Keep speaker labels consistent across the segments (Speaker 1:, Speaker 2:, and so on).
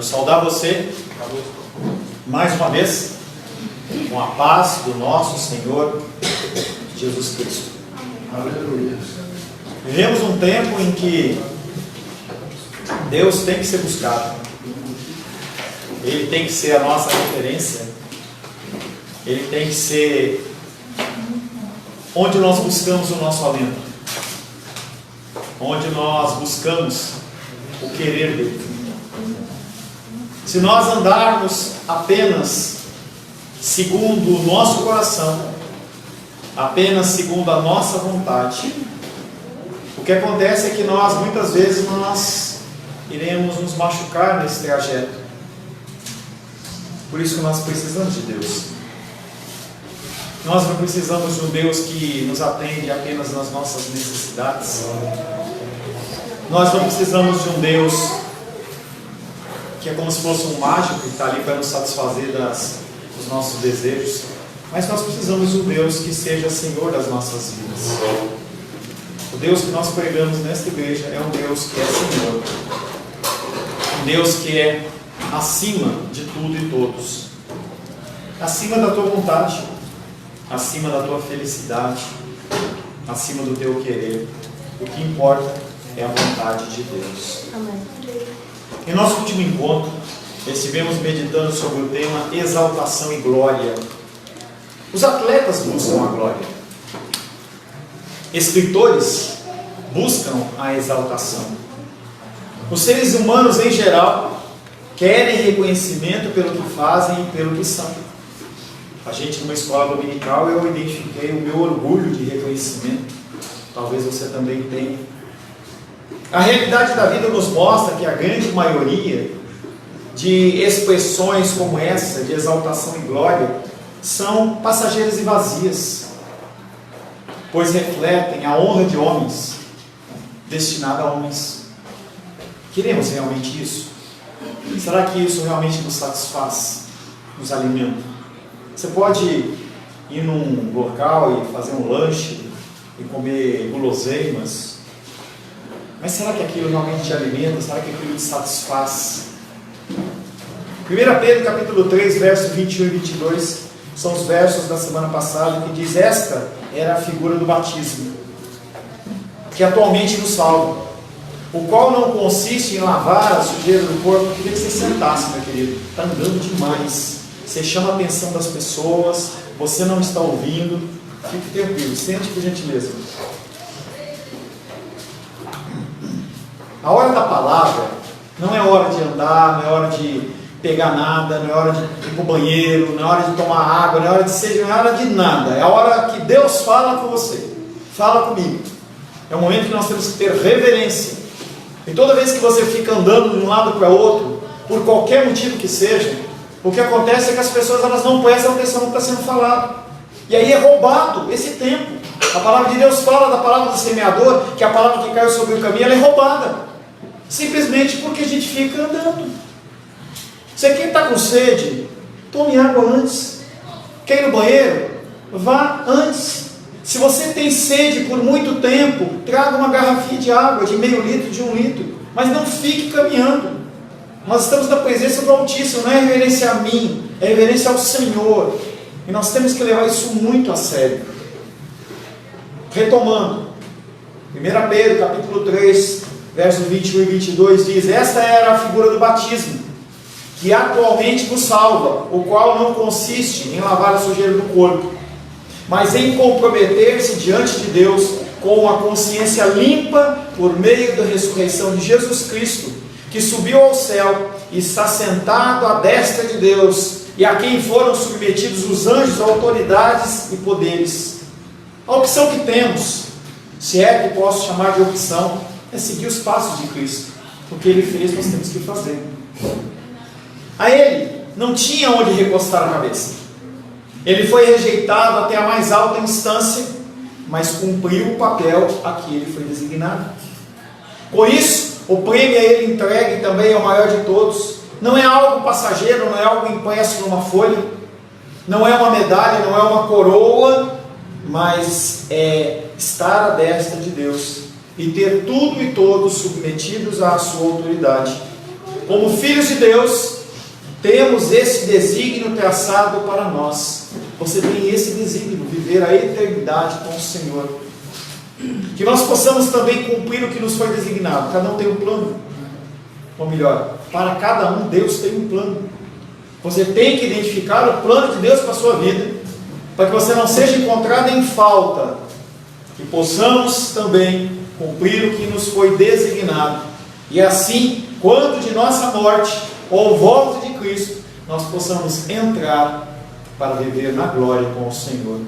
Speaker 1: Quero saudar você mais uma vez com a paz do nosso Senhor Jesus Cristo. Aleluia. Vivemos um tempo em que Deus tem que ser buscado. Ele tem que ser a nossa referência. Ele tem que ser onde nós buscamos o nosso alento, onde nós buscamos o querer dele. Se nós andarmos apenas segundo o nosso coração, apenas segundo a nossa vontade, o que acontece é que nós, muitas vezes, nós iremos nos machucar nesse trajeto. Por isso que nós precisamos de Deus. Nós não precisamos de um Deus que nos atende apenas nas nossas necessidades. Nós não precisamos de um Deus que é como se fosse um mágico que está ali para nos satisfazer dos nossos desejos. Mas nós precisamos de um Deus que seja Senhor das nossas vidas. O Deus que nós pregamos nesta igreja é um Deus que é Senhor. Um Deus que é acima de tudo e todos. Acima da tua vontade, acima da tua felicidade, acima do teu querer. O que importa é a vontade de Deus.
Speaker 2: Amém.
Speaker 1: Em nosso último encontro, estivemos meditando sobre o tema exaltação e glória. Os atletas buscam a glória. Escritores buscam a exaltação. Os seres humanos em geral querem reconhecimento pelo que fazem e pelo que são. A gente, numa escola dominical, eu identifiquei o meu orgulho de reconhecimento. Talvez você também tenha. A realidade da vida nos mostra que a grande maioria de expressões como essa, de exaltação e glória, são passageiras e vazias, pois refletem a honra de homens, destinada a homens. Queremos realmente isso? Será que isso realmente nos satisfaz, nos alimenta? Você pode ir num local e fazer um lanche e comer guloseimas, mas será que aquilo realmente te alimenta? Será que aquilo te satisfaz? 1 Pedro capítulo 3, versos 21 e 22, são os versos da semana passada, que diz: esta era a figura do batismo, que atualmente nos salva, o qual não consiste em lavar a sujeira do corpo. Eu queria que você sentasse, meu querido, está andando demais, você chama a atenção das pessoas, você não está ouvindo. Fique tranquilo, sente por gentileza. A hora da palavra não é hora de andar, não é hora de pegar nada, não é hora de ir para o banheiro, não é hora de tomar água, não é hora de ser, não é hora de nada. É a hora que Deus fala com você, fala comigo. É o momento que nós temos que ter reverência. E toda vez que você fica andando de um lado para outro, por qualquer motivo que seja, o que acontece é que as pessoas elas não prestam atenção no que está sendo falado. E aí é roubado esse tempo. A palavra de Deus fala da palavra do semeador, que a palavra que caiu sobre o caminho, ela é roubada. Simplesmente porque a gente fica andando. Você quem está com sede, tome água antes. Quer ir no banheiro? Vá antes. Se você tem sede por muito tempo, traga uma garrafinha de água de meio litro, de 1 litro. Mas não fique caminhando. Nós estamos na presença do Altíssimo, não é reverência a mim, é reverência ao Senhor. E nós temos que levar isso muito a sério. Retomando, 1 Pedro capítulo 3, versos 21 e 22 diz: esta era a figura do batismo, que atualmente nos salva, o qual não consiste em lavar a sujeira do corpo, mas em comprometer-se diante de Deus com uma consciência limpa por meio da ressurreição de Jesus Cristo, que subiu ao céu e está sentado à destra de Deus, e a quem foram submetidos os anjos, autoridades e poderes. A opção que temos, se é que posso chamar de opção, é seguir os passos de Cristo. O que Ele fez, nós temos que fazer. A Ele não tinha onde recostar a cabeça. Ele foi rejeitado até a mais alta instância, mas cumpriu o papel a que Ele foi designado. Com isso, o prêmio a Ele entregue também é o maior de todos. Não é algo passageiro, não é algo impresso numa folha, não é uma medalha, não é uma coroa, mas é estar à destra de Deus e ter tudo e todos submetidos à sua autoridade. como filhos de Deus, temos esse desígnio traçado para nós. Você tem esse desígnio, viver a eternidade com o Senhor. Que nós possamos também cumprir o que nos foi designado. Cada um tem um plano. Ou melhor, para cada um Deus tem um plano. Você tem que identificar o plano de Deus para a sua vida, para que você não seja encontrado em falta. Que possamos também cumprir o que nos foi designado. E assim, quando de nossa morte ou volta de Cristo, nós possamos entrar para viver na glória com o Senhor.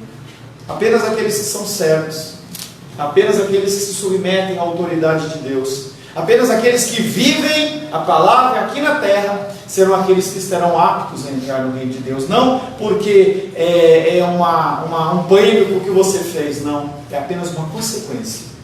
Speaker 1: Apenas aqueles que são servos, apenas aqueles que se submetem à autoridade de Deus, apenas aqueles que vivem a palavra aqui na terra, serão aqueles que estarão aptos a entrar no reino de Deus. Não porque é um prêmio por que você fez, não. É apenas uma consequência.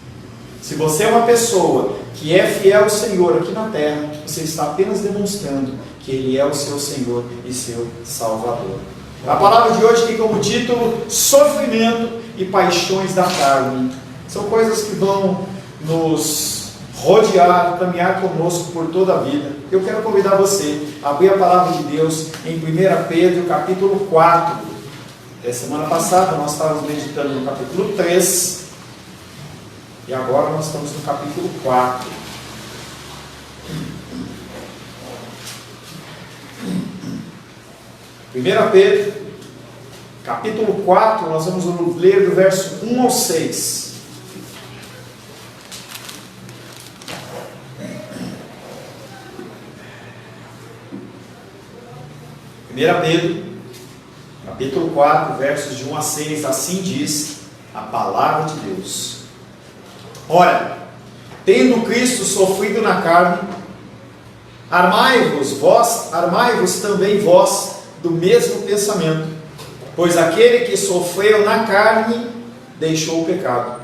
Speaker 1: Se você é uma pessoa que é fiel ao Senhor aqui na terra, você está apenas demonstrando que Ele é o seu Senhor e seu Salvador. A palavra de hoje tem como título Sofrimento e Paixões da Carne. São coisas que vão nos rodear, caminhar conosco por toda a vida. Eu quero convidar você a abrir a palavra de Deus em 1 Pedro capítulo 4. Semana passada nós estávamos meditando no capítulo 3 e agora nós estamos no capítulo 4. Pedro capítulo 4, nós vamos ler do verso 1 ao 6. 1 Pedro, capítulo 4, versos de 1 a 6, assim diz a palavra de Deus. Ora, tendo Cristo sofrido na carne, armai-vos também vós do mesmo pensamento, pois aquele que sofreu na carne deixou o pecado,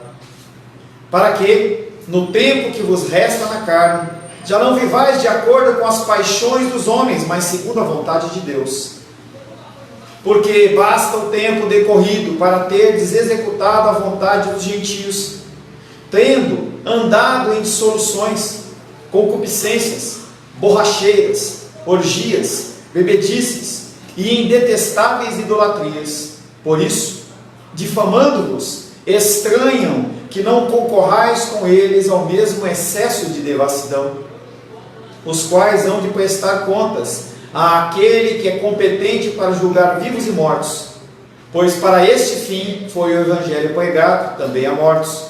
Speaker 1: para que, no tempo que vos resta na carne, já não vivais de acordo com as paixões dos homens, mas segundo a vontade de Deus. Porque basta o tempo decorrido para terdes executado a vontade dos gentios, tendo andado em dissoluções, concupiscências, borracheiras, orgias, bebedices e em detestáveis idolatrias. Por isso, difamando-vos, estranham que não concorrais com eles ao mesmo excesso de devassidão, os quais hão de prestar contas àquele que é competente para julgar vivos e mortos, pois para este fim foi o Evangelho pregado também a mortos,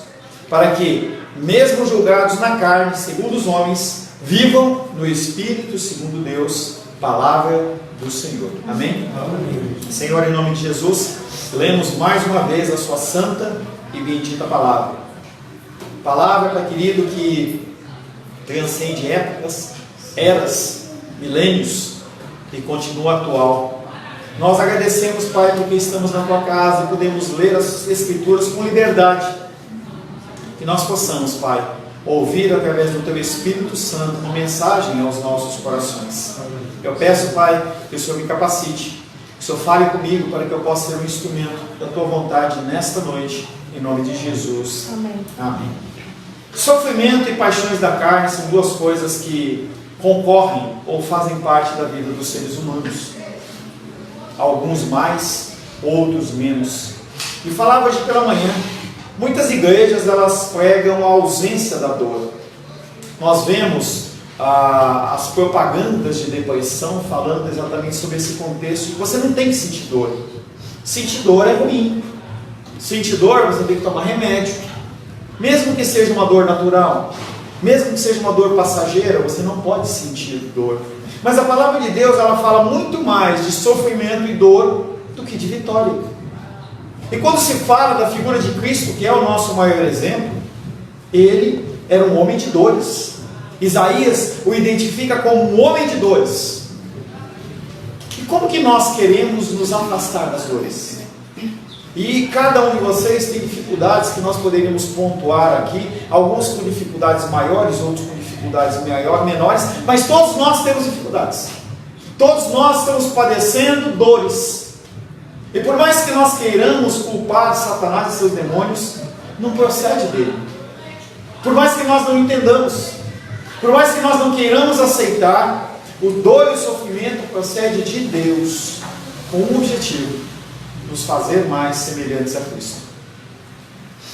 Speaker 1: para que, mesmo julgados na carne, segundo os homens, vivam no Espírito, segundo Deus. Palavra do Senhor. Amém? Amém. Senhor, em nome de Jesus, lemos mais uma vez a sua santa e bendita palavra. Palavra, Pai querido, que transcende épocas, eras, milênios e continua atual. Nós agradecemos, Pai, porque estamos na Tua casa e podemos ler as Escrituras com liberdade. Que nós possamos, Pai, ouvir através do Teu Espírito Santo uma mensagem aos nossos corações. Eu peço, Pai, que o Senhor me capacite, que o Senhor fale comigo para que eu possa ser um instrumento da Tua vontade nesta noite, em nome de Jesus. Amém. Amém. Sofrimento e paixões da carne são duas coisas que concorrem ou fazem parte da vida dos seres humanos. Alguns mais, outros menos. E falava hoje pela manhã, muitas igrejas elas pregam a ausência da dor. Nós vemos as propagandas de depressão falando exatamente sobre esse contexto, que você não tem que sentir dor. Sentir dor é ruim. Sentir dor, você tem que tomar remédio. Mesmo que seja uma dor natural, mesmo que seja uma dor passageira, você não pode sentir dor. Mas a palavra de Deus, ela fala muito mais de sofrimento e dor do que de vitória. E quando se fala da figura de Cristo, que é o nosso maior exemplo, ele era um homem de dores. Isaías o identifica como um homem de dores. E como que nós queremos nos afastar das dores? E cada um de vocês tem dificuldades que nós poderíamos pontuar aqui, alguns com dificuldades maiores, outros com dificuldades menores, mas todos nós temos dificuldades. Todos nós estamos padecendo dores. E por mais que nós queiramos culpar Satanás e seus demônios, não procede dele. Por mais que nós não entendamos, por mais que nós não queiramos aceitar, O dor e o sofrimento procede de Deus, com um objetivo: nos fazer mais semelhantes a Cristo.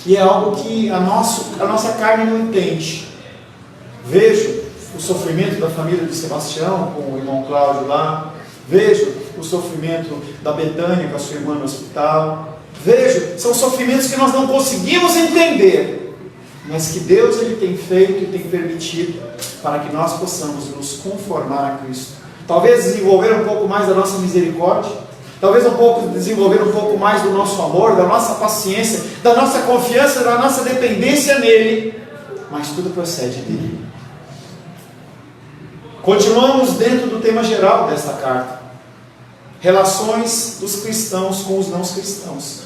Speaker 1: E é algo que a nossa carne não entende. Vejo o sofrimento da família de Sebastião, com o irmão Cláudio lá. Vejo o sofrimento da Betânia com a sua irmã no hospital. Vejo, são sofrimentos que nós não conseguimos entender, mas que Deus ele tem feito e tem permitido para que nós possamos nos conformar a Cristo. Talvez desenvolver um pouco mais da nossa misericórdia, talvez desenvolver um pouco mais do nosso amor, da nossa paciência, da nossa confiança, da nossa dependência nele, mas tudo procede dele. Continuamos dentro do tema geral desta carta: relações dos cristãos com os não cristãos.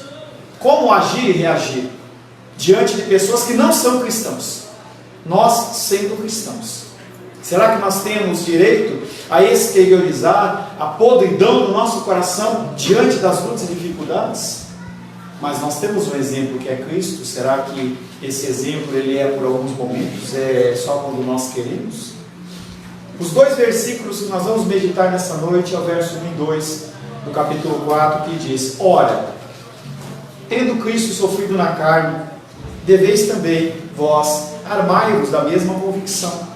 Speaker 1: Como agir e reagir diante de pessoas que não são cristãos, nós sendo cristãos. Será que nós temos direito a exteriorizar a podridão do nosso coração diante das lutas e dificuldades? Mas nós temos um exemplo que é Cristo. Será que esse exemplo ele é por alguns momentos, é só quando nós queremos? Os dois versículos que nós vamos meditar nessa noite é o verso 1 e 2 do capítulo 4, que diz: ora, tendo Cristo sofrido na carne, deveis também vós armai-vos da mesma convicção.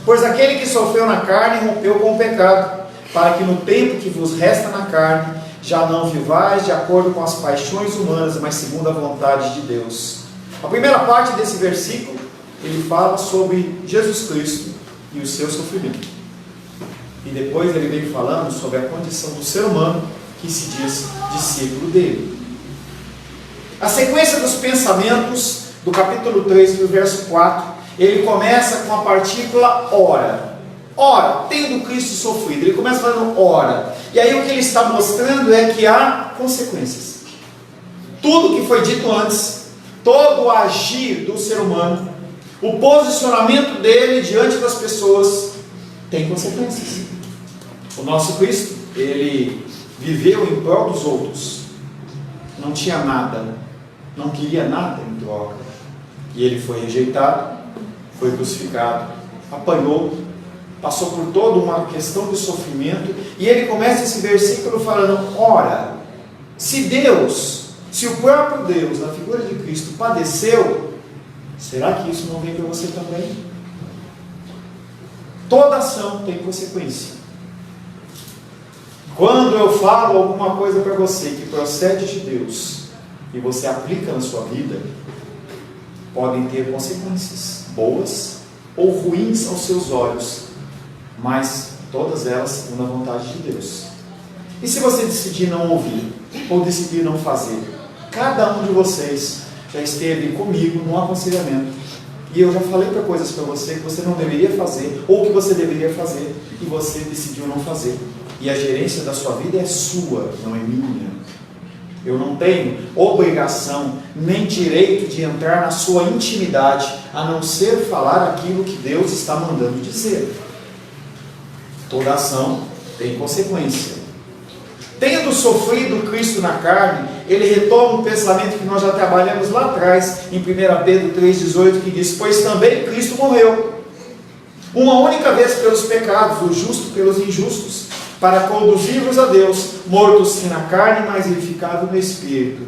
Speaker 1: Pois aquele que sofreu na carne rompeu com o pecado, para que no tempo que vos resta na carne, já não vivais de acordo com as paixões humanas, mas segundo a vontade de Deus. A primeira parte desse versículo, ele fala sobre Jesus Cristo e o seu sofrimento. E depois ele vem falando sobre a condição do ser humano que se diz discípulo dele. A sequência dos pensamentos do capítulo 3, do verso 4, ele começa com a partícula ora. Ora, tendo Cristo sofrido. Ele começa falando ora. E aí o que ele está mostrando é que há consequências. Tudo que foi dito antes, todo o agir do ser humano, o posicionamento dele diante das pessoas, tem consequências. O nosso Cristo, ele viveu em prol dos outros. Não tinha nada, não queria nada em troca. E ele foi rejeitado, foi crucificado, apanhou, passou por toda uma questão de sofrimento. E ele começa esse versículo falando: ora, se o próprio Deus, na figura de Cristo, padeceu, será que isso não vem para você também? Toda ação tem consequência. Quando eu falo alguma coisa para você que procede de Deus e você aplica na sua vida, podem ter consequências boas ou ruins aos seus olhos, mas todas elas segundo a vontade de Deus. E se você decidir não ouvir ou decidir não fazer, cada um de vocês já esteve comigo num aconselhamento e eu já falei para coisas para você que você não deveria fazer ou que você deveria fazer e você decidiu não fazer. E a gerência da sua vida é sua, não é minha. Eu não tenho obrigação nem direito de entrar na sua intimidade, a não ser falar aquilo que Deus está mandando dizer. Toda ação tem consequência. Tendo sofrido Cristo na carne, ele retoma um pensamento que nós já trabalhamos lá atrás, em 1 Pedro 3,18, que diz: pois também Cristo morreu uma única vez pelos pecados, o justo pelos injustos, para conduzir-vos a Deus, mortos sim na carne, mas vivificado no Espírito.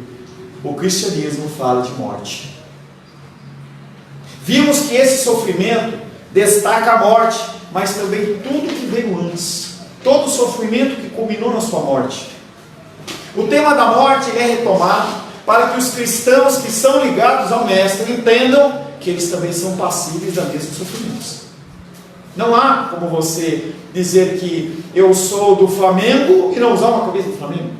Speaker 1: O cristianismo fala de morte. Vimos que esse sofrimento destaca a morte, mas também tudo que veio antes, todo o sofrimento que culminou na sua morte. O tema da morte é retomado para que os cristãos que são ligados ao Mestre entendam que eles também são passíveis da mesma sofrimento. Não há como você dizer que eu sou do Flamengo e não usar uma camisa do Flamengo.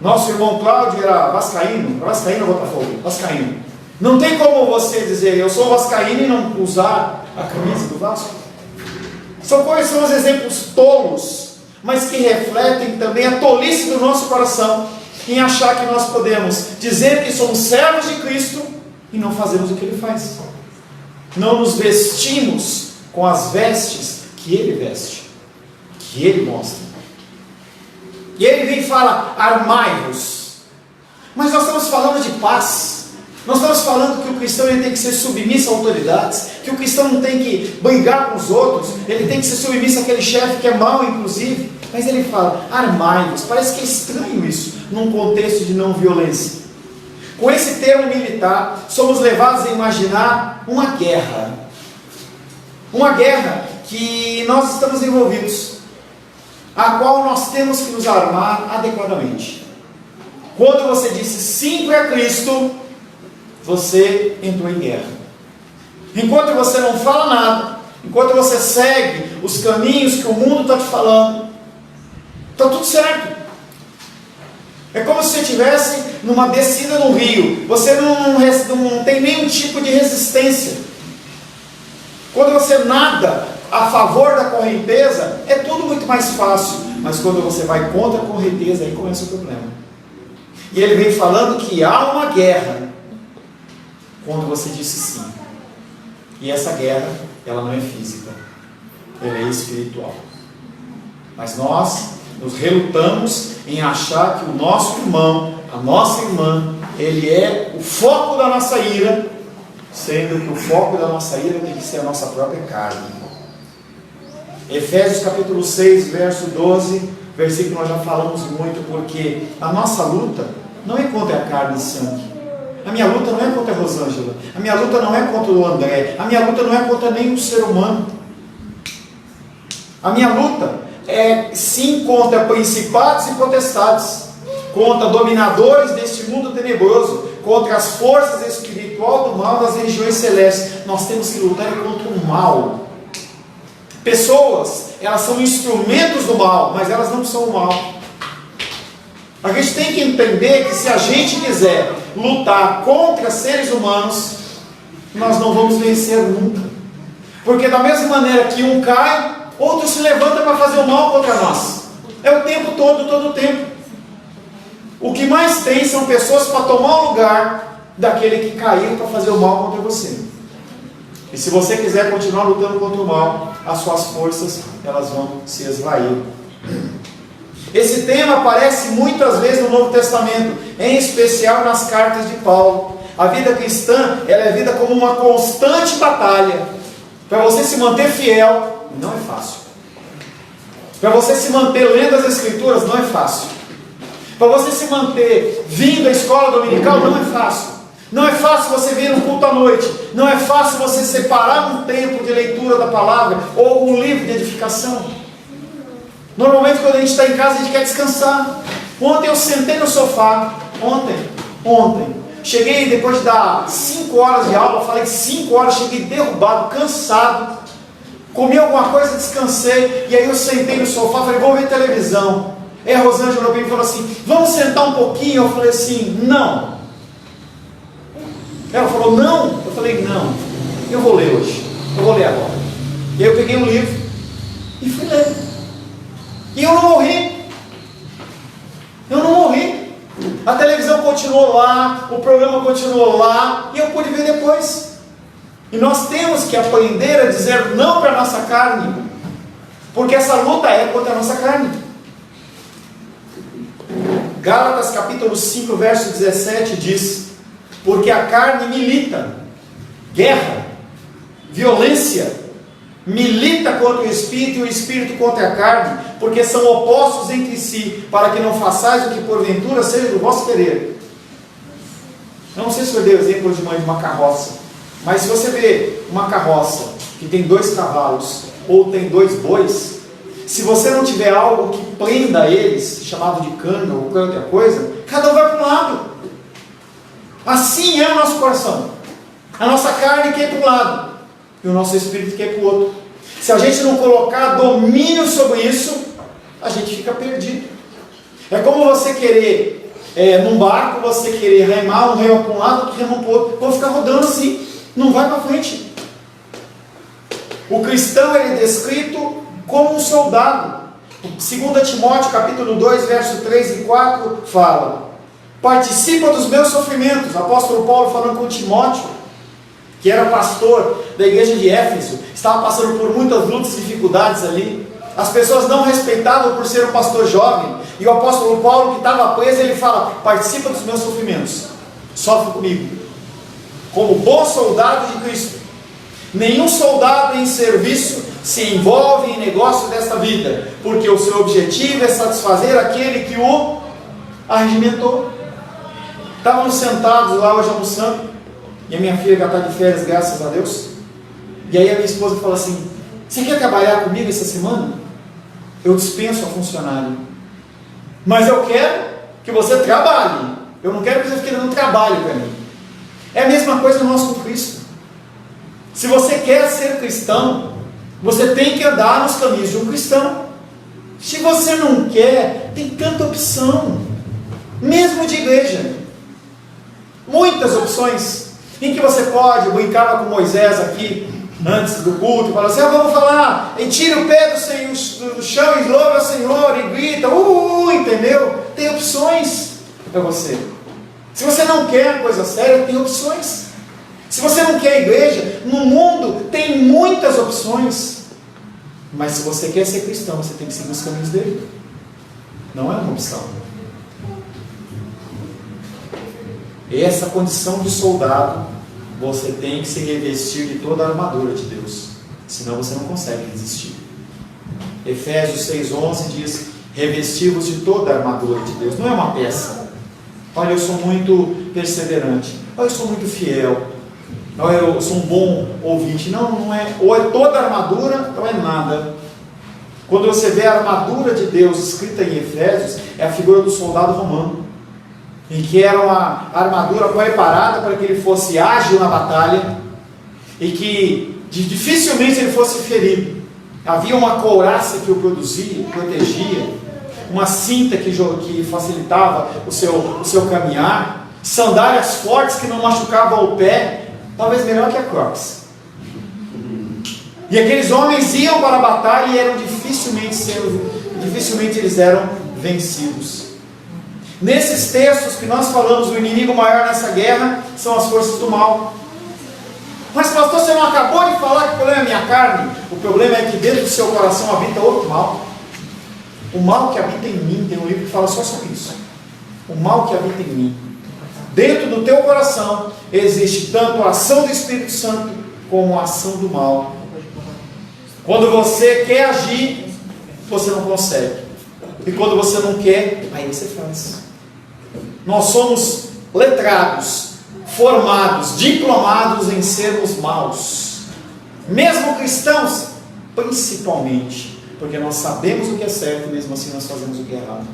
Speaker 1: Nosso irmão Cláudio era vascaíno. Vascaíno ou Botafogo? Vascaíno. Não tem como você dizer eu sou vascaíno e não usar a camisa do Vasco. São os exemplos tolos, mas que refletem também a tolice do nosso coração em achar que nós podemos dizer que somos servos de Cristo e não fazemos o que Ele faz. Não nos vestimos com as vestes que Ele veste, que Ele mostra. E Ele vem e fala: armai-vos. Mas nós estamos falando de paz, Nós estamos falando que o cristão ele tem que ser submisso a autoridades, que o cristão não tem que brigar com os outros, ele tem que ser submisso àquele chefe que é mau, inclusive. Mas ele fala, armai-vos. Parece que é estranho isso, num contexto de não violência. Com esse termo militar, somos levados a imaginar uma guerra. Uma guerra que nós estamos envolvidos, a qual nós temos que nos armar adequadamente. Quando você disse sim para Cristo, você entrou em guerra. Enquanto você não fala nada, enquanto você segue os caminhos que o mundo está te falando, está tudo certo. É como se você estivesse numa descida no rio, você não tem nenhum tipo de resistência. Quando você nada a favor da correnteza, é tudo muito mais fácil. Mas quando você vai contra a correnteza, aí começa o problema. E ele vem falando que há uma guerra quando você disse sim. E essa guerra, ela não é física, ela é espiritual. Mas nós nos relutamos em achar que o nosso irmão, a nossa irmã, ele é o foco da nossa ira, sendo que o foco da nossa ira tem que ser a nossa própria carne. Efésios capítulo 6, verso 12, versículo que nós já falamos muito, porque a nossa luta não é contra a carne e sangue. A minha luta não é contra a Rosângela, a minha luta não é contra o André, a minha luta não é contra nenhum ser humano. A minha luta é sim contra principados e potestades, contra dominadores deste mundo tenebroso, contra as forças espirituais do mal das regiões celestes. Nós temos que lutar contra o mal. Pessoas, elas são instrumentos do mal, mas elas não são o mal. A gente tem que entender que se a gente quiser lutar contra seres humanos, nós não vamos vencer nunca. Porque da mesma maneira que um cai, outro se levanta para fazer o mal contra nós. É o tempo todo o tempo. O que mais tem são pessoas para tomar o lugar daquele que caiu para fazer o mal contra você. E se você quiser continuar lutando contra o mal, as suas forças, elas vão se esvair. Esse tema aparece muitas vezes no Novo Testamento, em especial nas cartas de Paulo. A vida cristã, ela é vida como uma constante batalha. Para você se manter fiel, não é fácil. Para você se manter lendo as Escrituras, não é fácil. Para você se manter vindo à escola dominical, não é fácil. Não é fácil você vir no culto à noite. Não é fácil você separar um tempo de leitura da palavra ou um livro de edificação. Normalmente quando a gente está em casa a gente quer descansar. Ontem eu sentei no sofá. Ontem. Cheguei depois de dar 5 horas de aula. Falei 5 horas, cheguei derrubado, cansado. Comi alguma coisa, descansei. E aí eu sentei no sofá, falei, vou ver televisão. Aí a Rosângela veio e falou assim, vamos sentar um pouquinho? Eu falei assim, não. Ela falou, não? Eu falei, não. Eu vou ler hoje. Eu vou ler agora. E aí eu peguei um livro e fui ler. E eu não morri. A televisão continuou lá, o programa continuou lá, e eu pude ver depois. E nós temos que aprender a dizer não para a nossa carne, porque essa luta é contra a nossa carne. Gálatas capítulo 5, verso 17 diz, porque a carne milita, guerra, violência, milita contra o Espírito e o Espírito contra a carne, porque são opostos entre si, para que não façais o que porventura seja do vosso querer. Eu não sei se eu dei o exemplo de uma carroça, mas se você vê uma carroça que tem 2 cavalos, ou tem 2 bois, se você não tiver algo que prenda eles, chamado de cana ou qualquer outra coisa, cada um vai para um lado. Assim é o nosso coração. A nossa carne quer para um lado, e o nosso espírito quer para o outro. Se a gente não colocar domínio sobre isso, a gente fica perdido. É como você querer, num barco, você querer remar, um rema para um lado, outro rema para o outro, vou ficar rodando assim, não vai para frente. O cristão ele é descrito como um soldado. 2 Timóteo capítulo 2, verso 3 e 4 fala, participa dos meus sofrimentos. Apóstolo Paulo falando com Timóteo, que era pastor da igreja de Éfeso, estava passando por muitas lutas e dificuldades ali. As pessoas não respeitavam por ser um pastor jovem. E o apóstolo Paulo, que estava preso, ele fala, participa dos meus sofrimentos, sofre comigo. como bom soldado de Cristo. Nenhum soldado em serviço se envolve em negócio desta vida, porque o seu objetivo é satisfazer aquele que o arregimentou. Estávamos sentados lá hoje almoçando, e a minha filha já está de férias, graças a Deus. E aí a minha esposa fala assim: você quer trabalhar comigo essa semana? Eu dispenso a funcionária, mas eu quero que você trabalhe. Eu não quero que você fique dando trabalho para mim. É a mesma coisa nós com Cristo. Se você quer ser cristão, você tem que andar nos caminhos de um cristão. Se você não quer, tem tanta opção, mesmo de igreja, muitas opções, em que você pode. Eu brincava com Moisés aqui, antes do culto, e falava assim: vamos falar, e tira o pé do chão, e louva o Senhor, e grita, entendeu? Tem opções para você. Se você não quer coisa séria, tem opções. Se você não quer igreja, no mundo tem muitas opções. Mas se você quer ser cristão, você tem que seguir os caminhos dele. Não é uma opção. Essa condição de soldado, você tem que se revestir de toda a armadura de Deus. Senão você não consegue resistir. Efésios 6,11 diz: revesti-vos de toda a armadura de Deus. Não é uma peça. Olha, eu sou muito perseverante. Olha, eu sou muito fiel. Olha, eu sou um bom ouvinte. Não, não é. Ou é toda a armadura, ou é nada. Quando você vê a armadura de Deus escrita em Efésios, é a figura do soldado romano, em que era uma armadura preparada para que ele fosse ágil na batalha e que dificilmente ele fosse ferido. Havia uma couraça que o protegia, uma cinta que facilitava o seu caminhar, sandálias fortes que não machucavam o pé, talvez melhor que a Crocs. E aqueles homens iam para a batalha e dificilmente eles eram vencidos. Nesses textos que nós falamos, o inimigo maior nessa guerra são as forças do mal. Mas pastor, você não acabou de falar que o problema é minha carne? O problema é que dentro do seu coração habita outro mal. O mal que habita em mim, tem um livro que fala só sobre isso. O mal que habita em mim. Dentro do teu coração existe tanto a ação do Espírito Santo como a ação do mal. Quando você quer agir, você não consegue. E quando você não quer, aí você faz. Nós somos letrados, formados, diplomados em sermos maus. Mesmo cristãos, principalmente, porque nós sabemos o que é certo e mesmo assim nós fazemos o que é errado.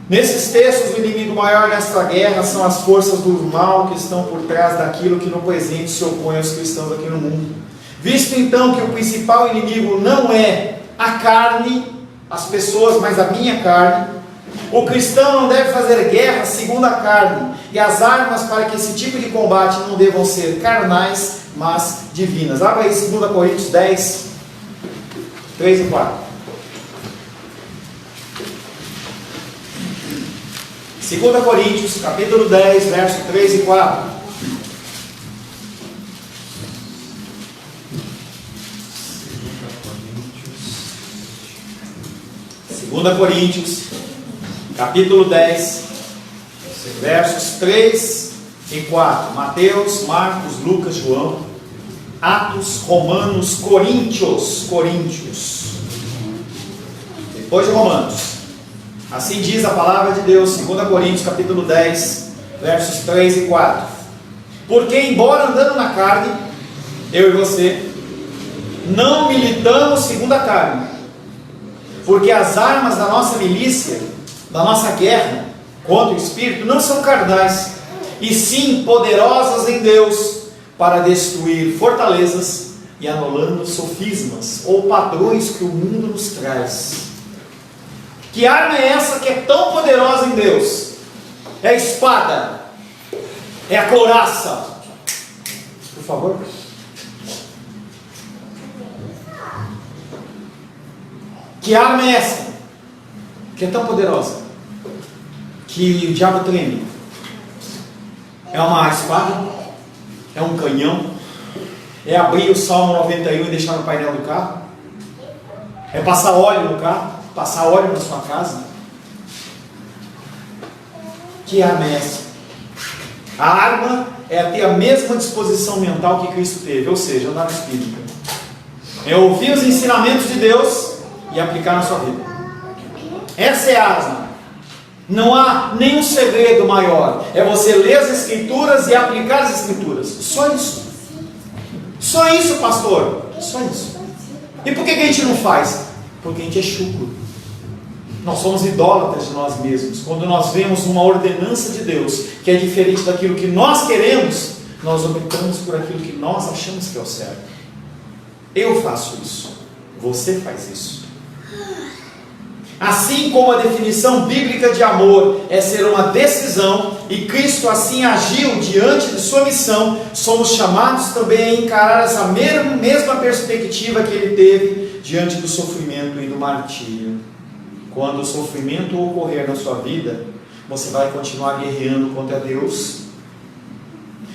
Speaker 1: Nesses textos, o inimigo maior nesta guerra são as forças do mal que estão por trás daquilo que no presente se opõe aos cristãos aqui no mundo. Visto então que o principal inimigo não é a carne, as pessoas, mas a minha carne, o cristão não deve fazer guerra segundo a carne, e as armas para que esse tipo de combate não devam ser carnais, mas divinas. Abra aí 2 Coríntios 10, 3 e 4. 2 Coríntios, capítulo 10, verso 3 e 4. 2 Coríntios, capítulo 10, versos 3 e 4. Mateus, Marcos, Lucas, João, Atos, Romanos, Coríntios. Depois de Romanos. Assim diz a palavra de Deus, 2 Coríntios, capítulo 10, versos 3 e 4. Porque embora andando na carne, eu e você, não militamos segundo a carne, porque as armas da nossa milícia, da nossa guerra contra o Espírito, não são carnais, e sim poderosas em Deus, para destruir fortalezas e anulando sofismas, ou padrões que o mundo nos traz. Que arma é essa que é tão poderosa em Deus? É a espada, é a couraça. Por favor. Que arma é essa que é tão poderosa que o diabo treme? É uma espada? É um canhão? É abrir o Salmo 91 e deixar no painel do carro? É passar óleo no carro? Passar óleo na sua casa? Que arma é essa? A arma é ter a mesma disposição mental que Cristo teve, ou seja, andar no Espírito. É ouvir os ensinamentos de Deus e aplicar na sua vida. Essa é a arma. Não há nenhum segredo maior. É você ler as Escrituras e aplicar as Escrituras. Só isso. Só isso, pastor. Só isso. E por que a gente não faz? Porque a gente é chucro. Nós somos idólatras de nós mesmos. Quando nós vemos uma ordenança de Deus que é diferente daquilo que nós queremos, nós optamos por aquilo que nós achamos que é o certo. Eu faço isso. Você faz isso. Assim como a definição bíblica de amor é ser uma decisão, e Cristo assim agiu diante de sua missão, somos chamados também a encarar essa mesma perspectiva que ele teve diante do sofrimento e do martírio. Quando o sofrimento ocorrer na sua vida, você vai continuar guerreando contra Deus,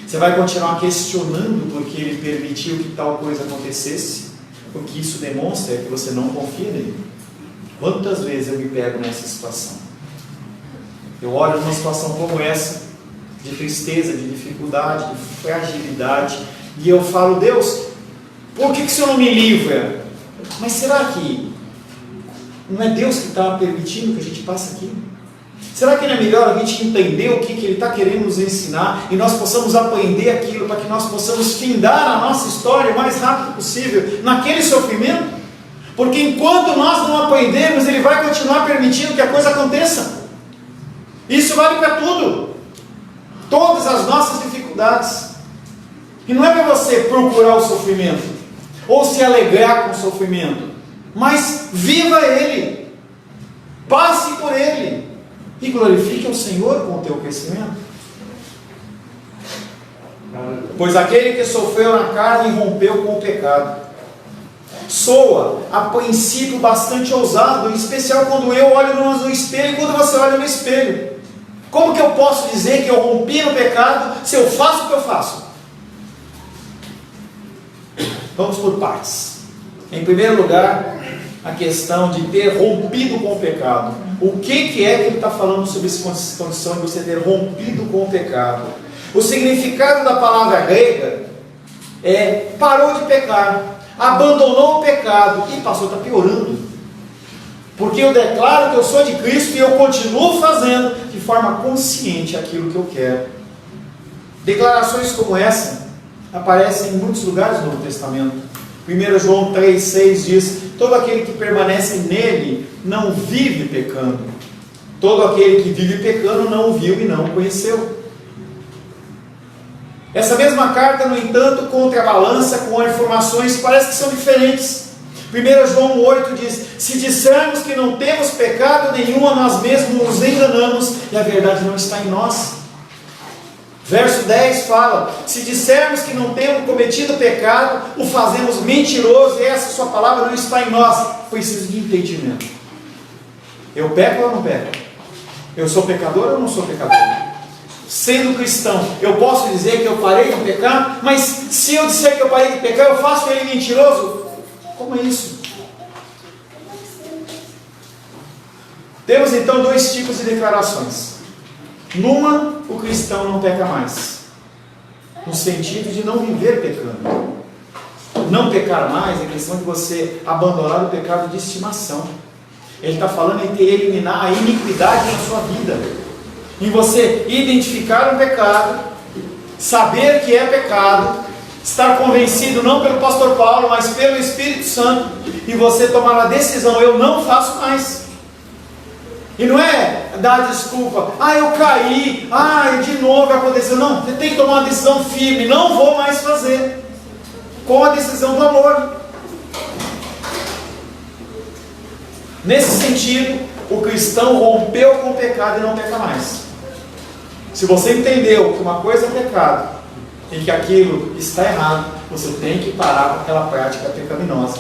Speaker 1: você vai continuar questionando porque Ele permitiu que tal coisa acontecesse. O que isso demonstra é que você não confia nele. Quantas vezes eu me pego nessa situação? Eu olho numa situação como essa, de tristeza, de dificuldade, de fragilidade, e eu falo: Deus, por que o Senhor não me livra? Mas será que não é Deus que está permitindo que a gente passe aqui? Será que não é melhor a gente entender o que Ele está querendo nos ensinar e nós possamos aprender aquilo para que nós possamos findar a nossa história o mais rápido possível naquele sofrimento? Porque enquanto nós não aprendermos, Ele vai continuar permitindo que a coisa aconteça. Isso vale para tudo. Todas as nossas dificuldades. E não é para você procurar o sofrimento ou se alegrar com o sofrimento, mas viva ele, passe por ele e glorifique ao Senhor com o teu crescimento. Pois aquele que sofreu na carne rompeu com o pecado. Soa a princípio bastante ousado, em especial quando eu olho no espelho e quando você olha no espelho. Como que eu posso dizer que eu rompi no pecado se eu faço o que eu faço? Vamos por partes. Em primeiro lugar, a questão de ter rompido com o pecado. O que é que ele está falando sobre essa condição de você ter rompido com o pecado? O significado da palavra grega é parou de pecar, abandonou o pecado e passou a estar piorando. Porque eu declaro que eu sou de Cristo e eu continuo fazendo de forma consciente aquilo que eu quero. Declarações como essa aparecem em muitos lugares do Novo Testamento. 1 João 3,6 diz: todo aquele que permanece nele não vive pecando. Todo aquele que vive pecando não o viu e não o conheceu. Essa mesma carta, no entanto, contrabalança com informações que parece que são diferentes. 1 João 8 diz: se dissermos que não temos pecado nenhum, a nós mesmos nos enganamos e a verdade não está em nós. Verso 10 fala: se dissermos que não temos cometido pecado, o fazemos mentiroso e essa sua palavra não está em nós. Preciso de entendimento. Eu peco ou não peco? Eu sou pecador ou não sou pecador? Sendo cristão, eu posso dizer que eu parei de pecar, mas se eu disser que eu parei de pecar, eu faço ele mentiroso? Como é isso? Temos então dois tipos de declarações. Numa, o cristão não peca mais, no sentido de não viver pecando. Não pecar mais é questão de você abandonar o pecado de estimação. Ele está falando em eliminar a iniquidade na sua vida, em você identificar o pecado, saber que é pecado, estar convencido não pelo pastor Paulo, mas pelo Espírito Santo, e você tomar a decisão: eu não faço mais. E não é dar desculpa: eu caí, de novo aconteceu. Não, você tem que tomar uma decisão firme: não vou mais fazer, com a decisão do amor. Nesse sentido, o cristão rompeu com o pecado e não peca mais. Se você entendeu que uma coisa é pecado e que aquilo está errado, você tem que parar com aquela prática pecaminosa.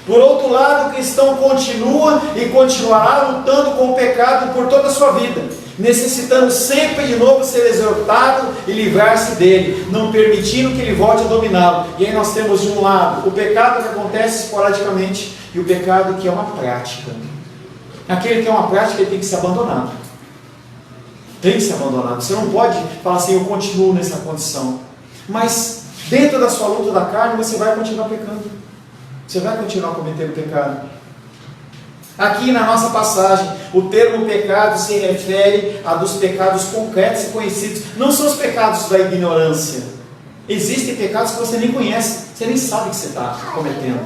Speaker 1: Por outro lado, o cristão continua e continuará lutando com o pecado por toda a sua vida, necessitando sempre de novo ser exortado e livrar-se dele, não permitindo que ele volte a dominá-lo. E aí nós temos de um lado o pecado que acontece esporadicamente e o pecado que é uma prática. Aquele que é uma prática, ele tem que ser abandonado. Tem que ser abandonado. Você não pode falar assim, eu continuo nessa condição. Mas dentro da sua luta da carne, você vai continuar pecando. Você vai continuar cometendo pecado. Aqui na nossa passagem, o termo pecado se refere a dos pecados concretos e conhecidos. Não são os pecados da ignorância. Existem pecados que você nem conhece, você nem sabe que você está cometendo.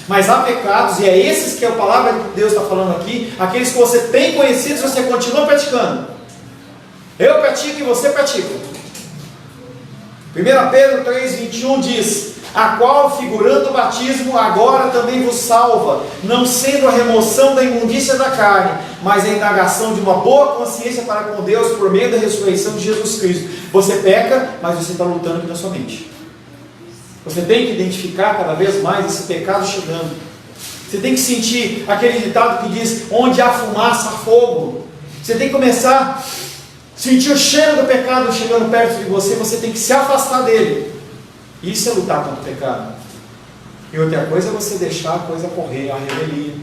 Speaker 1: Mas há pecados, e é esses que a palavra de Deus está falando aqui, aqueles que você tem conhecidos, você continua praticando. Eu pratico e você pratica. 1 Pedro 3,21 diz: a qual, figurando o batismo, agora também vos salva, não sendo a remoção da imundícia da carne, mas a indagação de uma boa consciência para com Deus por meio da ressurreição de Jesus Cristo. Você peca, mas você está lutando aqui na sua mente. Você tem que identificar cada vez mais esse pecado chegando. Você tem que sentir aquele ditado que diz: onde há fumaça, há fogo. Você tem que começar a sentir o cheiro do pecado chegando perto de você. Você tem que se afastar dele. Isso é lutar contra o pecado. E outra coisa é você deixar a coisa correr, a revelia.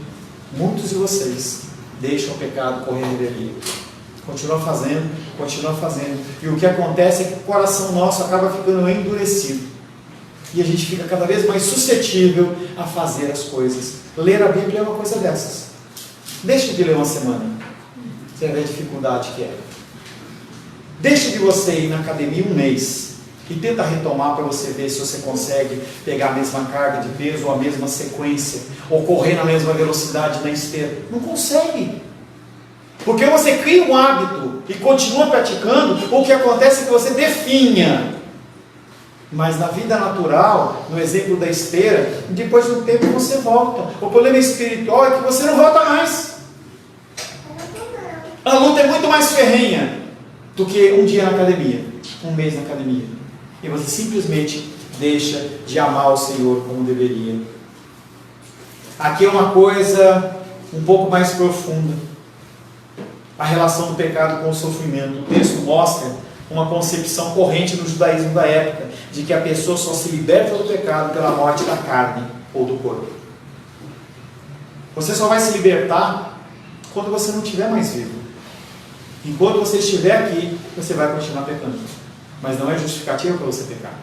Speaker 1: Muitos de vocês deixam o pecado correr a revelia. Continua fazendo, continua fazendo. E o que acontece é que o coração nosso acaba ficando endurecido. E a gente fica cada vez mais suscetível a fazer as coisas. Ler a Bíblia é uma coisa dessas. Deixa de ler uma semana. Você vai ver a dificuldade que é. Deixa de você ir na academia um mês. E tenta retomar para você ver se você consegue pegar a mesma carga de peso, ou a mesma sequência, ou correr na mesma velocidade na esteira. Não consegue. Porque você cria um hábito e continua praticando, o que acontece é que você definha. Mas na vida natural, no exemplo da esteira, depois de um tempo você volta. O problema espiritual é que você não volta mais. A luta é muito mais ferrenha do que um dia na academia, um mês na academia. E você simplesmente deixa de amar o Senhor como deveria. Aqui é uma coisa um pouco mais profunda. A relação do pecado com o sofrimento. O texto mostra uma concepção corrente no judaísmo da época, de que a pessoa só se liberta do pecado pela morte da carne ou do corpo. Você só vai se libertar quando você não estiver mais vivo. Enquanto você estiver aqui, você vai continuar pecando. Mas não é justificativa para você pecar.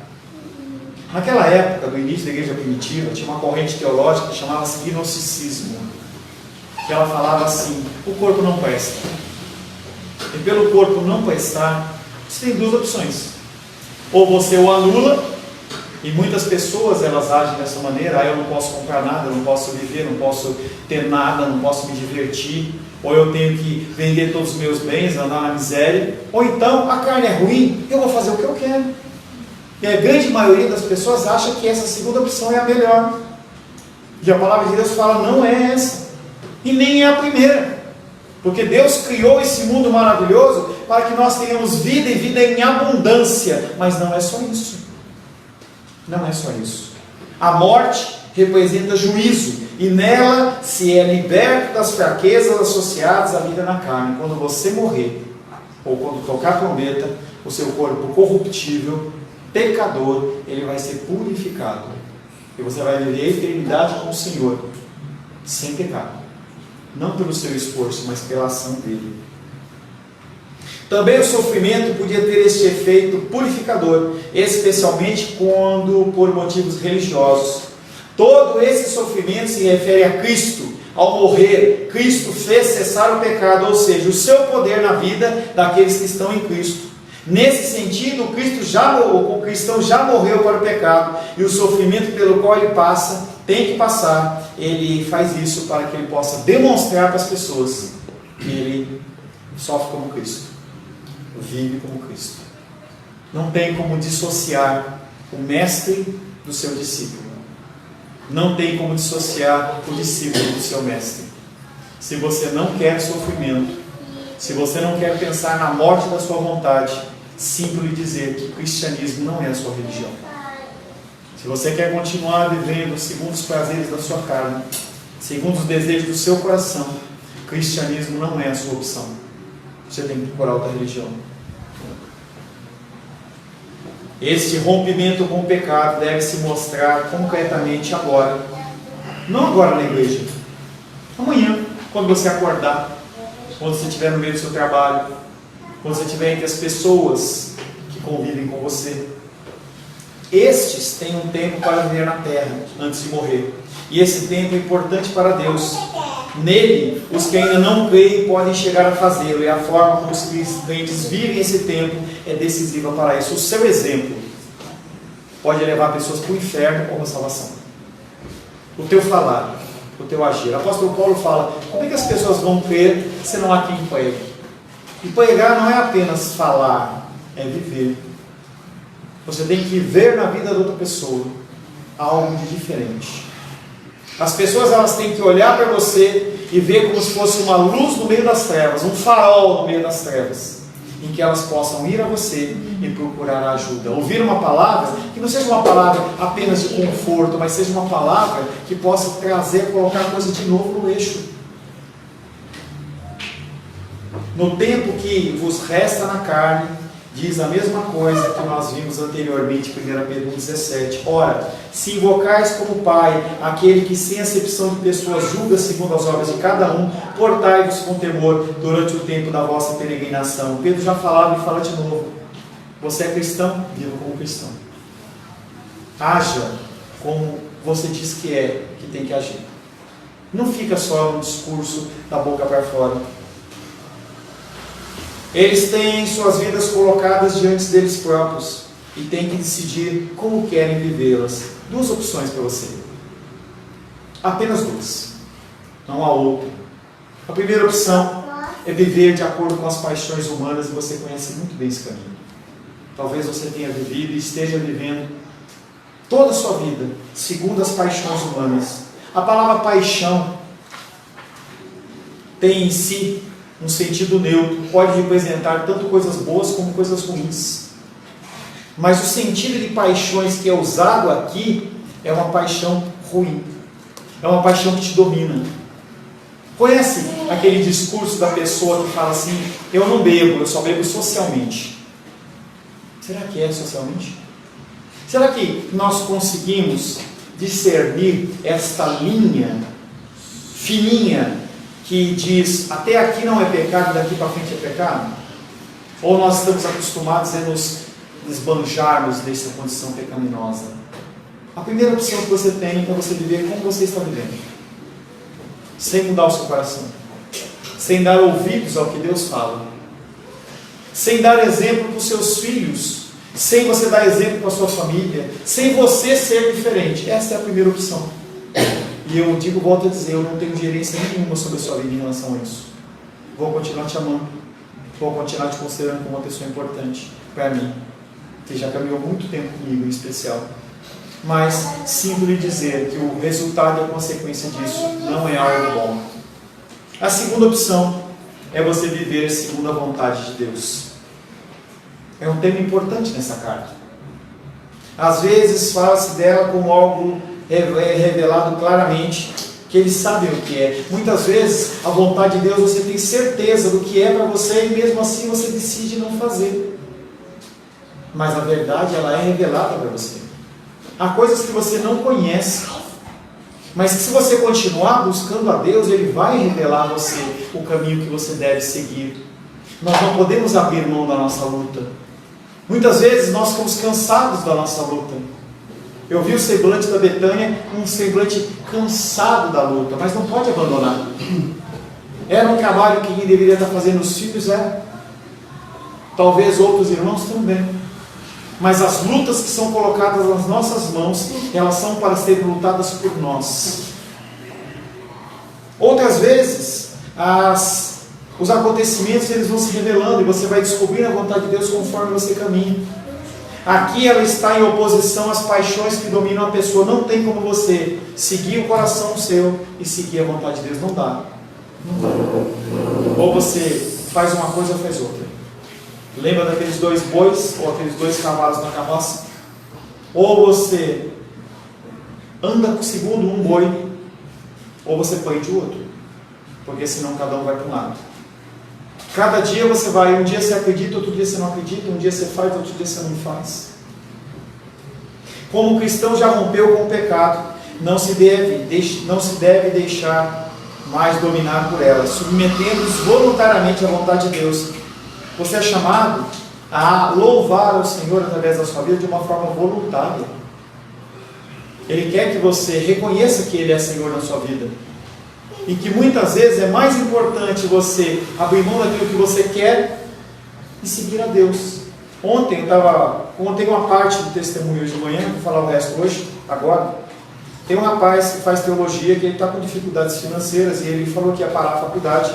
Speaker 1: Naquela época, do início da igreja primitiva, tinha uma corrente teológica que chamava-se gnosticismo, que ela falava assim: o corpo não presta. E pelo corpo não prestar, você tem duas opções. Ou você o anula, e muitas pessoas elas agem dessa maneira: eu não posso comprar nada, eu não posso viver, não posso ter nada, não posso me divertir, ou eu tenho que vender todos os meus bens, andar na miséria, ou então a carne é ruim, eu vou fazer o que eu quero. E a grande maioria das pessoas acha que essa segunda opção é a melhor. E a palavra de Deus fala: não é essa, e nem é a primeira, porque Deus criou esse mundo maravilhoso para que nós tenhamos vida e vida em abundância. Mas não é só isso. Não é só isso. A morte representa juízo, e nela se é liberto das fraquezas associadas à vida na carne. Quando você morrer, ou quando tocar a trombeta, o seu corpo corruptível, pecador, ele vai ser purificado, e você vai viver a eternidade com o Senhor, sem pecado, não pelo seu esforço, mas pela ação dele. Também o sofrimento podia ter este efeito purificador, especialmente quando por motivos religiosos. Todo esse sofrimento se refere a Cristo. Ao morrer, Cristo fez cessar o pecado, ou seja, o seu poder na vida daqueles que estão em Cristo. Nesse sentido, o cristão já morreu para o pecado, e o sofrimento pelo qual ele passa, tem que passar, ele faz isso para que ele possa demonstrar para as pessoas que ele sofre como Cristo, vive como Cristo. Não tem como dissociar o mestre do seu discípulo. Não tem como dissociar o discípulo do seu mestre. Se você não quer sofrimento, se você não quer pensar na morte da sua vontade, sinto lhe dizer que o cristianismo não é a sua religião. Se você quer continuar vivendo segundo os prazeres da sua carne, segundo os desejos do seu coração, o cristianismo não é a sua opção. Você tem que procurar outra religião. Este rompimento com o pecado deve se mostrar concretamente agora. Não agora na igreja. Amanhã, quando você acordar, quando você estiver no meio do seu trabalho, quando você estiver entre as pessoas que convivem com você. Estes têm um tempo para viver na terra, antes de morrer. E esse tempo é importante para Deus. Nele, os que ainda não creem podem chegar a fazê-lo. E a forma como os crentes vivem esse tempo é decisiva para isso. O seu exemplo pode levar pessoas para o inferno ou para a salvação. O teu falar, o teu agir. O apóstolo Paulo fala: como é que as pessoas vão crer se não há quem pregue? E pregar não é apenas falar, é viver. Você tem que ver na vida da outra pessoa algo de diferente. As pessoas, elas têm que olhar para você e ver como se fosse uma luz no meio das trevas, um farol no meio das trevas, em que elas possam ir a você e procurar ajuda. Ouvir uma palavra que não seja uma palavra apenas de conforto, mas seja uma palavra que possa trazer, colocar a coisa de novo no eixo. No tempo que vos resta na carne, diz a mesma coisa que nós vimos anteriormente, 1 Pedro 17. Ora, se invocais como Pai aquele que sem acepção de pessoas julga segundo as obras de cada um, portai-vos com temor durante o tempo da vossa peregrinação. Pedro já falava e fala de novo. Você é cristão? Viva como cristão. Haja como você diz que tem que agir. Não fica só no discurso da boca para fora. Eles têm suas vidas colocadas diante deles próprios e têm que decidir como querem vivê-las. Duas opções para você. Apenas duas. Não há outra. A primeira opção é viver de acordo com as paixões humanas, e você conhece muito bem esse caminho. Talvez você tenha vivido e esteja vivendo toda a sua vida segundo as paixões humanas. A palavra paixão tem em si um sentido neutro, pode representar tanto coisas boas como coisas ruins. Mas o sentido de paixões que é usado aqui é uma paixão ruim. É uma paixão que te domina. Conhece aquele discurso da pessoa que fala assim: eu não bebo, eu só bebo socialmente. Será que é socialmente? Será que nós conseguimos discernir esta linha fininha que diz, até aqui não é pecado, daqui para frente é pecado? Ou nós estamos acostumados a nos desbanjarmos dessa condição pecaminosa? A primeira opção que você tem é você viver como você está vivendo, sem mudar o seu coração, sem dar ouvidos ao que Deus fala, sem dar exemplo para os seus filhos, sem você dar exemplo para a sua família, sem você ser diferente. Essa é a primeira opção. E eu volto a dizer, eu não tenho gerência nenhuma sobre a sua vida em relação a isso. Vou continuar te amando, vou continuar te considerando como uma pessoa importante para mim, que já caminhou muito tempo comigo em especial. Mas sinto lhe dizer que o resultado e a consequência disso não é algo bom. A segunda opção é você viver segundo a vontade de Deus. É um tema importante nessa carta. Às vezes fala-se dela como algo revelado claramente, que eles sabem o que é. Muitas vezes a vontade de Deus você tem certeza do que é para você, e mesmo assim você decide não fazer. Mas a verdade, ela é revelada para você. Há coisas que você não conhece, mas que se você continuar buscando a Deus, Ele vai revelar a você o caminho que você deve seguir. Nós não podemos abrir mão da nossa luta. Muitas vezes nós ficamos cansados da nossa luta. Eu vi o semblante da Betânia, um semblante cansado da luta, mas não pode abandonar. Era um trabalho que quem deveria estar fazendo, os filhos eram. Talvez outros irmãos também. Mas as lutas que são colocadas nas nossas mãos, elas são para serem lutadas por nós. Outras vezes, os acontecimentos eles vão se revelando e você vai descobrir a vontade de Deus conforme você caminha. Aqui ela está em oposição às paixões que dominam a pessoa. Não tem como você seguir o coração seu e seguir a vontade de Deus. Não dá. Não dá. Ou você faz uma coisa ou faz outra. Lembra daqueles 2 bois ou aqueles 2 cavalos na carroça? Ou você anda segundo um boi, ou você prende o outro. Porque senão cada um vai para um lado. Cada dia você vai, um dia você acredita, outro dia você não acredita, um dia você faz, outro dia você não faz. Como o cristão já rompeu com o pecado, não se deve deixar mais dominar por ela, submetendo-se voluntariamente à vontade de Deus. Você é chamado a louvar ao Senhor através da sua vida de uma forma voluntária. Ele quer que você reconheça que Ele é Senhor na sua vida. E que muitas vezes é mais importante você abrir mão daquilo que você quer e seguir a Deus. Ontem eu contei uma parte do testemunho de manhã, vou falar o resto hoje, agora. Tem um rapaz que faz teologia, que ele está com dificuldades financeiras, e ele falou que ia parar a faculdade.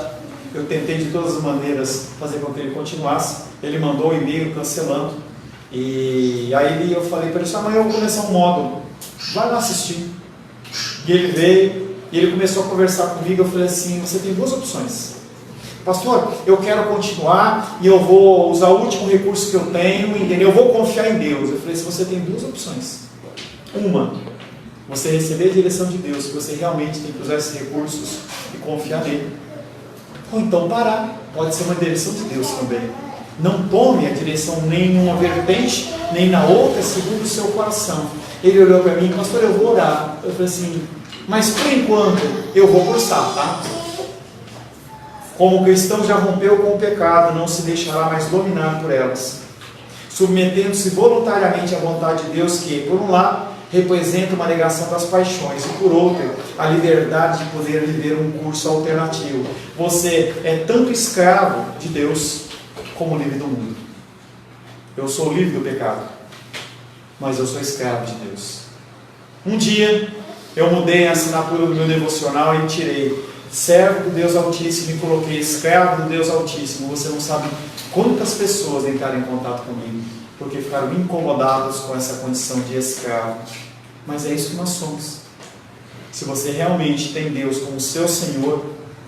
Speaker 1: Eu tentei de todas as maneiras fazer com que ele continuasse. Ele mandou um e-mail cancelando. E aí eu falei para ele, amanhã eu vou começar um módulo, vai lá assistir. E ele veio, e ele começou a conversar comigo. Eu falei assim, você tem duas opções. Pastor, eu quero continuar e eu vou usar o último recurso que eu tenho, entendeu? Eu vou confiar em Deus. Eu falei, se você tem duas opções. Uma, você receber a direção de Deus, que você realmente tem que usar esses recursos e confiar nele. Ou então parar, pode ser uma direção de Deus também. Não tome a direção nem numa vertente, nem na outra, segundo o seu coração. Ele olhou para mim, pastor, eu vou orar. Eu falei assim, mas por enquanto eu vou cursar, tá? Como o cristão já rompeu com o pecado, não se deixará mais dominar por elas, submetendo-se voluntariamente à vontade de Deus, que, por um lado, representa uma negação das paixões, e por outro, a liberdade de poder viver um curso alternativo. Você é tanto escravo de Deus, como livre do mundo. Eu sou livre do pecado, mas eu sou escravo de Deus. Um dia, eu mudei a assinatura do meu devocional e tirei servo do Deus Altíssimo e coloquei escravo do Deus Altíssimo. Você não sabe quantas pessoas entraram em contato comigo, porque ficaram incomodados com essa condição de escravo. Mas é isso que nós somos. Se você realmente tem Deus como seu Senhor,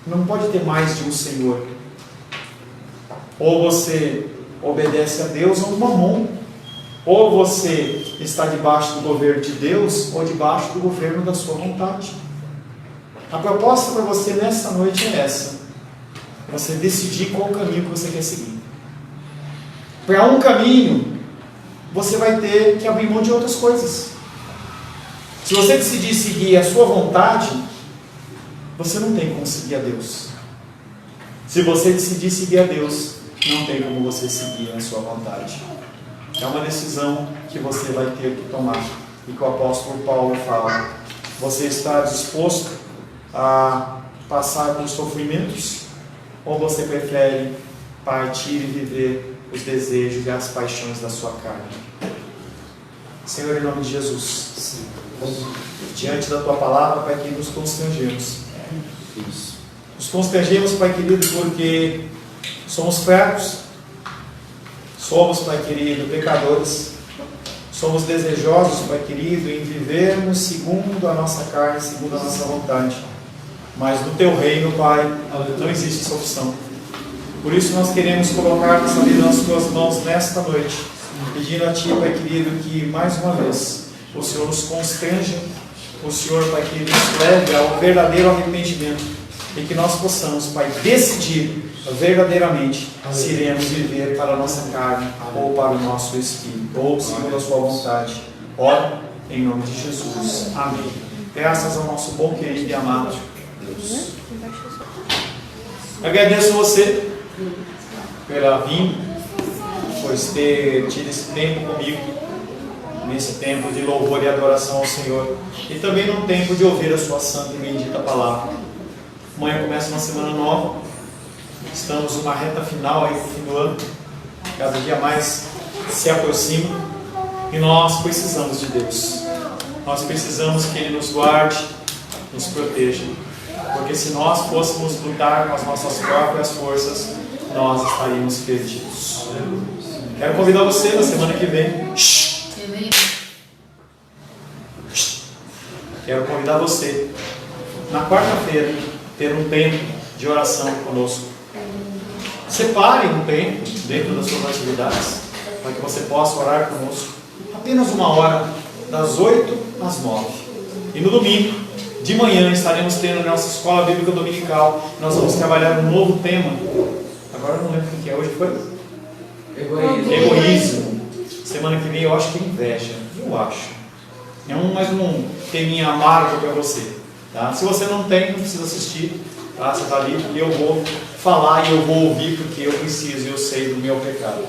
Speaker 1: não pode ter mais de um Senhor. Ou você obedece a Deus ou Mamon. Ou você está debaixo do governo de Deus ou debaixo do governo da sua vontade. A proposta para você nessa noite é essa. Você decidir qual caminho que você quer seguir. Para um caminho, você vai ter que abrir mão de outras coisas. Se você decidir seguir a sua vontade, você não tem como seguir a Deus. Se você decidir seguir a Deus, não tem como você seguir a sua vontade. É uma decisão que você vai ter que tomar. E que o apóstolo Paulo fala. Você está disposto a passar por sofrimentos? Ou você prefere partir e viver os desejos e as paixões da sua carne? Senhor, em nome de Jesus, diante da Tua palavra, Pai querido, nos constrangemos. Nos constrangemos, Pai querido, porque somos fracos, somos, Pai querido, pecadores, somos desejosos, Pai querido, em vivermos segundo a nossa carne, segundo a nossa vontade. Mas no Teu reino, Pai, não existe essa opção. Por isso nós queremos colocar nossa vida nas Tuas mãos nesta noite, pedindo a Ti, Pai querido, que mais uma vez o Senhor nos constranja, o Senhor, Pai querido, nos leve ao verdadeiro arrependimento e que nós possamos, Pai, decidir verdadeiramente se iremos viver para a nossa carne ou para o nosso espírito, ou segundo a Sua vontade. Ora, em nome de Jesus. Amém. Graças ao nosso bom, querido e amado Deus. Agradeço você pela vinda, pois ter tido esse tempo comigo, nesse tempo de louvor e adoração ao Senhor, e também num tempo de ouvir a Sua santa e bendita palavra. Amanhã começa uma semana nova, estamos numa reta final aí no fim do ano, cada dia mais se aproxima, e nós precisamos de Deus. Nós precisamos que Ele nos guarde, nos proteja. Porque se nós fôssemos lutar com as nossas próprias forças, nós estaríamos perdidos. Quero convidar você na semana que vem. Quero convidar você, na quarta-feira, ter um tempo de oração conosco. Separe um tempo dentro das suas atividades, para que você possa orar conosco. Apenas 1 hora, das 8 às 9. E no domingo, de manhã, estaremos tendo a nossa escola bíblica dominical. Nós vamos trabalhar um novo tema. Agora eu não lembro o que é. Hoje foi? Egoísmo. Semana que vem eu acho que é inveja. Eu acho. É mais um teminha amargo para você. Tá? Se você não tem, não precisa assistir. Tá? Você está ali e eu vou falar e eu vou ouvir porque eu preciso e eu sei do meu pecado.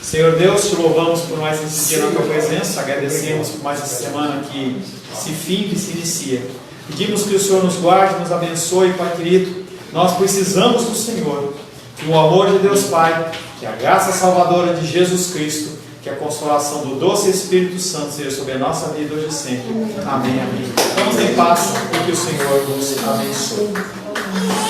Speaker 1: Senhor Deus, te louvamos por mais esse dia na tua presença, agradecemos por mais essa semana que se finda e se inicia. Pedimos que o Senhor nos guarde, nos abençoe, Pai querido. Nós precisamos do Senhor, que o amor de Deus Pai, que a graça salvadora de Jesus Cristo, que a consolação do doce Espírito Santo seja sobre a nossa vida hoje e sempre. Amém, amém. Vamos em paz e que o Senhor nos abençoe.